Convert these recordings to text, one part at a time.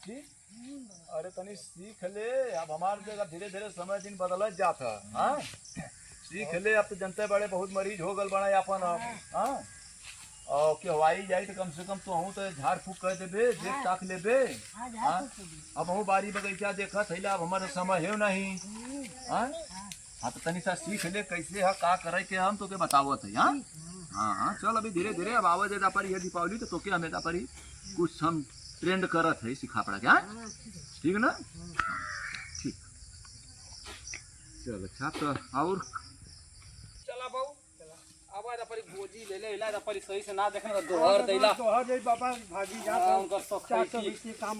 ठीक। अरे तनी सीख ले, अब हमारे जगह धीरे धीरे समय दिन बदलत जात है। हाँ सीख ले, अब तो जनते बड़े बहुत मरीज हो गल बड़ा अपन। हाँ और केवाई जाई तो कम से कम तो हूँ तो झाड़ फूक कर देबे, देख ताक लेबे। हाँ अब हूँ बारी बगीचा देखा थैला, अब हमारे समय है नहीं। हाँ हाँ तो तनी सा सीख ले कैसे है का करे के, हम तो के बतावत है। हाँ हाँ हाँ चल अभी धीरे धीरे अब आवाज दे पारी है दीपावली तो तोके हमें पारी कुछ हम ट्रेंड करत है सिखा पड़ा क्या। ठीक ना ठीक चल अच्छा तो और चला बाबू आवाज अपनी गोजी ले ले इला अपनी सही से ना देखना दोहर देला दोहर दे बाबा भागी जा उनका सब 420 के काम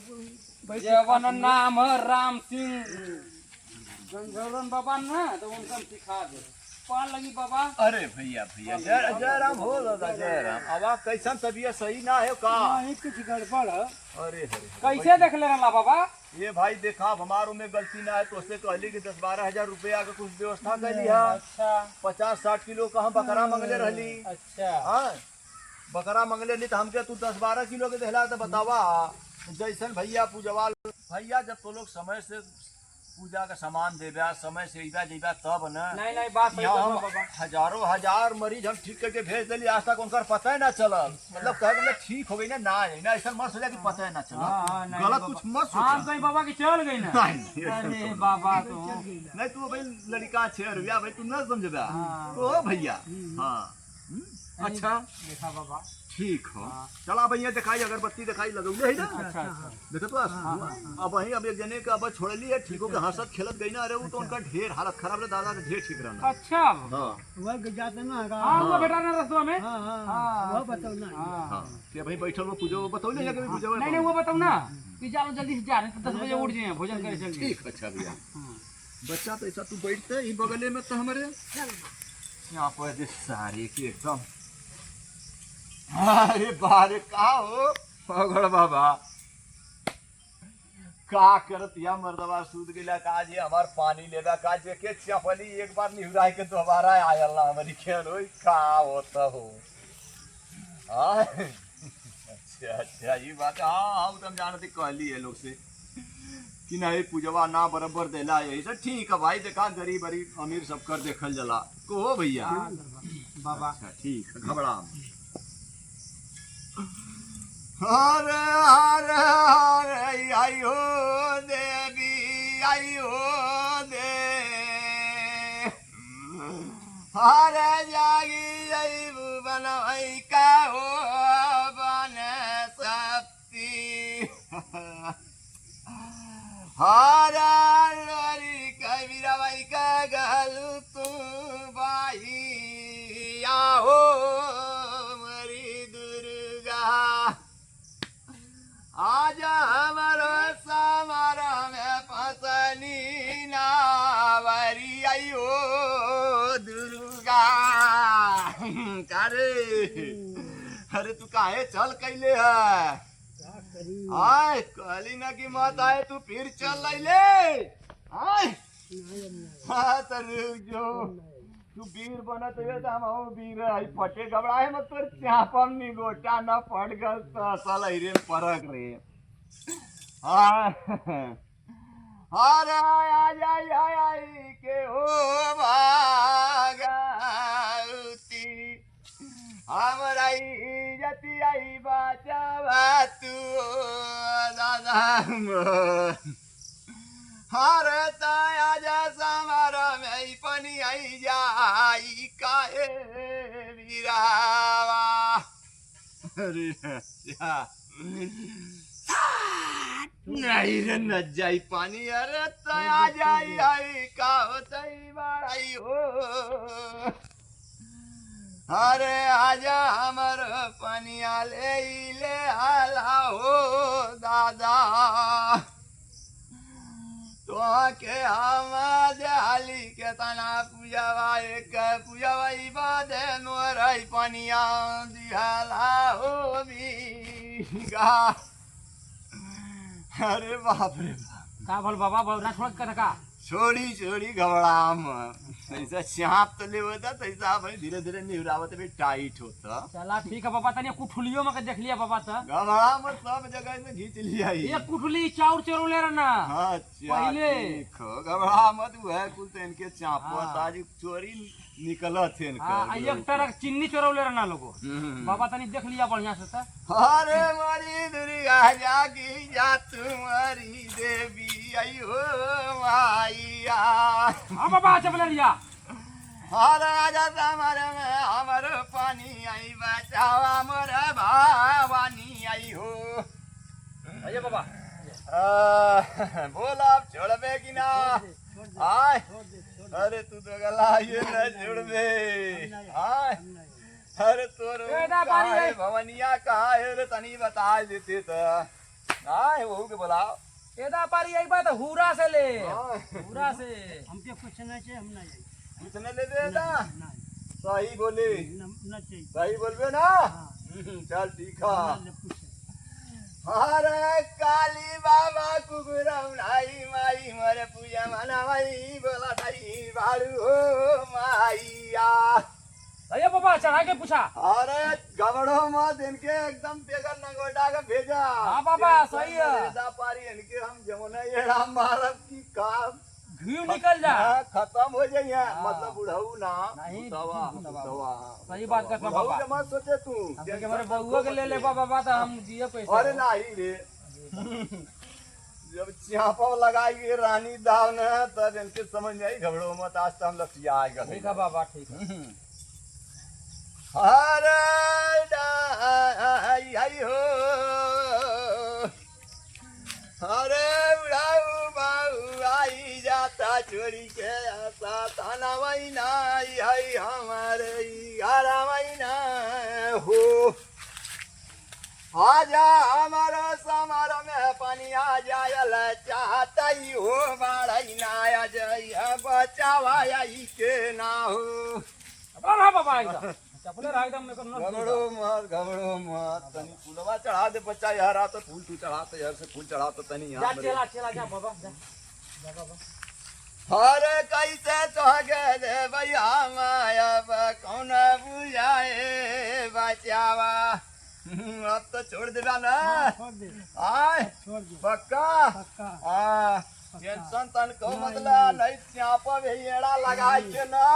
जवन नाम राम सिंह गंजौरन बाबा ना तो उनका सिखा दे पान लगी बाबा। अरे भैया भैया जय जय राम हो दादा जय राम। अब आप कैसन तबीयत सही ना है का? नहीं कुछ गड़बड़ है। अरे कैसे देख ले रहा बाबा? ये भाई देखा हमारों में गलती ना है तो उससे कहली कि 10-12 हजार रुपया का कुछ व्यवस्था कर लिया। अच्छा 50-60 किलो का हम बकरा मंगले रहली। अच्छा हाँ बकरा मंगले नहीं तो हमके तू 10-12 किलो के देला तो बतावा जैसन भैया पूजवाल भैया जब तो लोग समय से पूजा का सामान देबा समय से इबा जेबा तब न। नहीं बात सही यहाँ कहला हम बाबा। हजारों हजार मरीज हम ठीक करके भेज दिली, आज तक उनका पता ही ना चलल। मतलब कहे ठीक हो गई ना ना ऐसा मत सोचा कि पता ही ना चला। गलत कुछ मत हाँ सोचा। कहीं बाबा की चल गई ना। अरे बाबा तो नहीं तू भाई लड़का छे रुपया भाई तू न समझबा तो भैया। हाँ अच्छा देखा बाबा ठीक हो चला भैया दिखाई अगरबत्ती दिखाई लगौले है ना। अच्छा देखो तो अब वही अब एक जने का अब छोड़ली है ठीक हो के हंसत खेलत गई ना। अरे वो तो उनका ढेर हालत खराब रहे दादा के ढेर ठीक रहना। अच्छा हाँ वह जाते ना हाँ वो बेटा ना रसवा में हां हां हाँ। वो बताओ ना। हाँ के भाई बैठल वो पूजो बतौले या के पूजो नहीं वो बताओ ना कि जाओ जल्दी से जा रहे तो 10 बजे उठ जाए भोजन करे चल। ठीक अच्छा भैया बच्चा तो ऐसा तू बैठते ही बगले में तो हमारे यहाँ पर सारे की एकदम। अरे बारे का हो पगड़ बाबा का करत या मर्दवा सूद गेला का जे हमार पानी लेबा का जे के चपली एक बार निहुराई के दोबारा आयल ना हमारी खेल होई का होता हो। हाँ अच्छा ये बात हाँ हम जानते कहली है लोग से कि नहीं पूजवा ना बराबर देला यही सब ठीक है भाई देखा गरीब गरीब अमीर सब कर देखल जला को हो भैया बाबा। अच्छा ठीक है घबरा हरे हरे हरे आई हो देवी आई हो दे हरे जागी जई भुवन का हो बन सप्ती हरा लोरी कबीरा भाई का गलू तू बाई आओ मरी दुर्गा आज हमारो समारा में पसनी नावरी आयो दुर्गा। अरे तू काहे चल कैले है आय कहली ना कि मत आए तू फिर चल ले आय हाँ तो रुक जो तू वीर बना तो हम वीर है पटे घबराए मत तोर चापम नी गोटा न पड़ गल तो असल रे परक रे। हाँ अरे आई के हो भागती हमरा इज्जती आई बचावा तू दादा हरे ताया जा समारा में पानी आई जाई काहे वीरावा। अरे नहीं रे न जाई पानी अरे ताया जाई आई का होतई बड़ाई हो। अरे आजा हमर पानिया ले आला हो दादा तो के हम जाली के तना पूजवा एक पूजवा बादे मोरई पनिया दिहाला हो बीगा। अरे बाप रे का भल बाबा बोल ना छोड़ कर का छोड़ी छोड़ी घबराम ऐसा चाप तो ले होता तैसा भाई धीरे धीरे निहुरावत भी टाइट होता। चला ठीक है बाबा, तनी कुठलियो में के देख लिया बाबा तो घबरा मत, सब जगह में घींच लिया ही। ये कुठली चाउर चोरौले रहना अच्छा पहले। ठीक हो, घबरा मत, वह कुल तो इनके चापत हाँ। आज चोरी निकलत है हाँ इनका। एक तरह चीनी चोरौले रहना लोगो। बाबा तनी देख लिया बढ़िया से तो। अरे मारी दुर्गा जागी जा तुम्हारी देवी अयो माइया। हाँ बाबा चपले लिया। हर राजा हमारे में हमर पानी आई बचावा मोर भवानी आई हो। अये बाबा बोला अब छोड़बे कि ना? आय अरे तू तो गला ये न छोड़बे। आय अरे तोर बेटा बारी कहाँ है है। भवनिया कहाँ है रे, तनी बता देते तो। आय वहू के बोलाओ। एदा पारी आई बात हुरा से ले, हाँ। हुरा से। हमके कुछ नहीं चाहिए, हम नहीं कुछ न ले दे ना, नहीं सही बोले, न चाहिए। सही बोलबे ना। हाँ। चल ठीक है। न पूछे। अरे काली बाबा कुकुरम नाई माई मरे पूजा मना माई बोला थाई बाड़ू हो माईया। अये बाबा चढ़ा के पूछा। अरे गबड़ो मत इनके, एकदम बेगर नंगोटा का भेजा। हाँ बाबा, सही है। रेदा पारी इनके हम जमुना येड़ा मारब की काम घी निकल जा। खत्म हो जाइए। हाँ। मतलब बुढ़ऊ ना, नहीं, बुढ़वा, बुढ़वा। बुढ़वा। सही बात कर बुढ़ऊ बाबा। के मत सोचे तू। हमके हमारे बउआ के ले ले बाबा तो हम दिए पैसे। अरे नहीं रे, जब चापा लगाई रानी दाव ने तब इनके समझ में आई घबड़ो मत, आज तो हम लसिया गए। ठीक है बाबा ठीक है। अरे डाई आई हो, अरे बुढ़ाऊ बाऊ आई जाता चोरी के आता ताना महीना आई हमारे ग्यारह महीना हो। आजा हमारा समार में पानी आ जायल चाहता ही हो, बाढ़ ना आ जाइए बचावा आई के ना हो। हाँ बाबा एकदम चपले रहा एकदम मेरे को न घबड़ो मत तनी फूलवा चढ़ा दे बच्चा यार। तो फूल तू चढ़ा तो यार से फूल चढ़ा तो तनी जा यहाँ चला चला जा बाबा जा। जा बाबा। अरे कैसे तो गे दे भैया माया कौन बुझाए बचावा। अब तो छोड़ देगा ना। छोड़ दे, आय छोड़ दे। पक्का। पक्का। हाँ टेंशन तन को मतलब नहीं, चापा भी एड़ा लगा के ना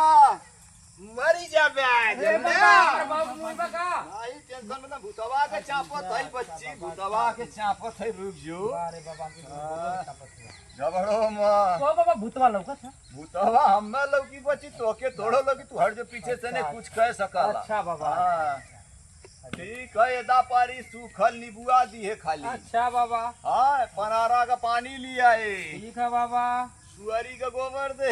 मरी जाबे। अरे बाबा अरे बाबू मुई बका। नहीं टेंशन मतलब भूतवा के चापत है बच्ची, भूतवा के चापत है, रुक जो। अरे बाबा की झगड़ो मत। तो बाबा भूतवा लौकत है। भूतवा हमें लौकी बच्ची, तोके थोड़ो लौकी, तू हट जो पीछे से ने कुछ कह सकला। अच्छा बाबा। हाँ ठीक है, एदा पारी सूखल नीबुआ दी है खाली। अच्छा बाबा हाँ पनारा का पानी लिया है, ठीक है बाबा। सुअरी का गोबर दे।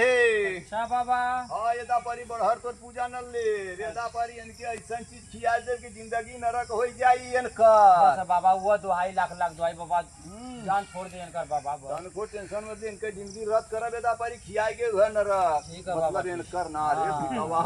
अच्छा बाबा। हाँ एदा पारी बढ़हर तो पूजा न ले, एदा पारी इनके ऐसा चीज खिया दे कि जिंदगी नरक हो जाई इनका। बस बाबा वो दुहाई लाख लाख दुहाई बाबा जान छोड़ दे इनकर बाबा बस। तन को टेंशन मत ले, इनके जिंदगी रद्द करब एदा पारी खियाए के हुआ नरक। ठीक है बाबा। मतलब इनकर ना रे भूतवा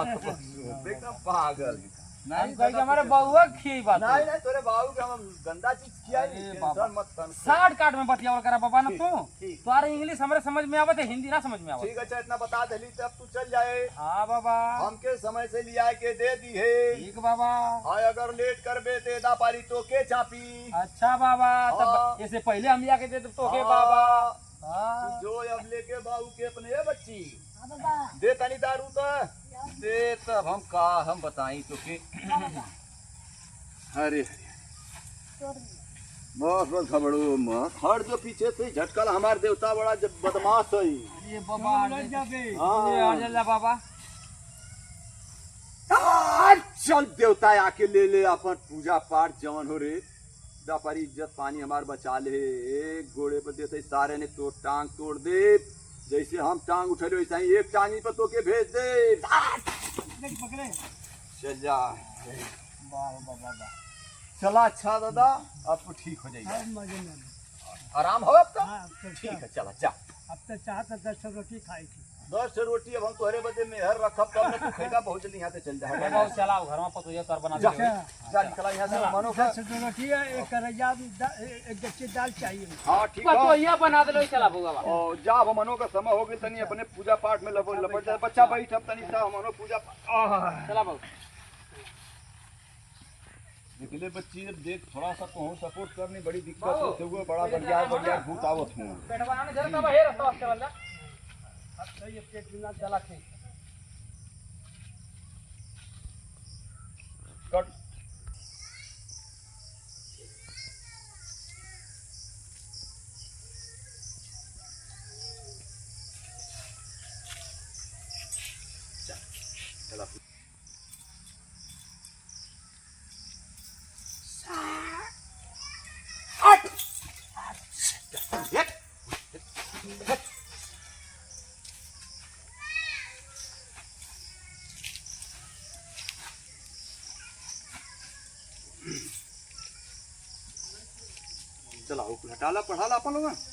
एकदम पागल। नहीं कहीं हमारे बउआ खिए बात। नहीं नहीं तोरे बाबू के हम गंदा चीज खियाई, अरे बाबा। टेंशन मत तन। शॉर्ट काट में बतियावल करा बाबा ना तू। ठीक। तुम्हारे इंग्लिश हमारे समझ में आवत है, हिंदी ना समझ में आवत। ठीक है अच्छा इतना बता देली तब तू चल जाए। हाँ बाबा हमके समय से लिया के दे दी है। ठीक बाबा। हाँ अगर लेट करबे ते एदा पारी तो के चापी। अच्छा बाबा हाँ। तब इससे पहले हम लिया के दे तो के बाबा। हाँ, हाँ तू जो अब लेके बाबू के अपने है बच्ची दे तनी दारू तो दे, तब हम का हम बताई तो के। अरे बस बस घबड़ो मत, हट जो पीछे से झटकल हमार देवता बड़ा जब बदमाश है। ये बाबा लग जाबे। ये आ जा बाबा। चल देवता आके ले ले अपन पूजा पाठ जवन हो रे। दापारी इज्जत पानी हमार बचा ले, एक घोड़े पर देते सारे ने तो टांग तोड़ दे। जैसे हम टांग उठे वैसा ही एक टांगी पर तो के भेज दे। पकड़े। चल जा बाबा चला। अच्छा दादा अब तो ठीक हो जाएगा, अब मजे में। आराम हो अब तो। हाँ, अब तो ठीक है चला जा। अब तो चाहता 10 रोटी खाई थी। 10 रोटी अब हम तोहरे बदे में हर रखब तब न तू खेगा बहुत जल्दी यहाँ से चल जा बहुत चलाओ घर में पतो कर बना जा दे जा निकला यहाँ से मानो का 10 रोटी है, एक करैया, एक गच्ची दाल चाहिए। हाँ ठीक है पतो ये बना दे चला भूगा और जा अब मनो का समय हो गया तनी अपने पूजा पाठ में लपट जा बच्चा बैठ अब तनी सा मनो पूजा चला बाबू निकले बच्ची देख थोड़ा सा तो सपोर्ट करनी बड़ी दिक्कत होते हुए बड़ा बढ़िया भूत आवत हूँ पेट बनाने जरा तब हे रास्ता चल जा अब तो ये पेट बिना चला के कट चला चला हटाला पढ़ाला अपन लोग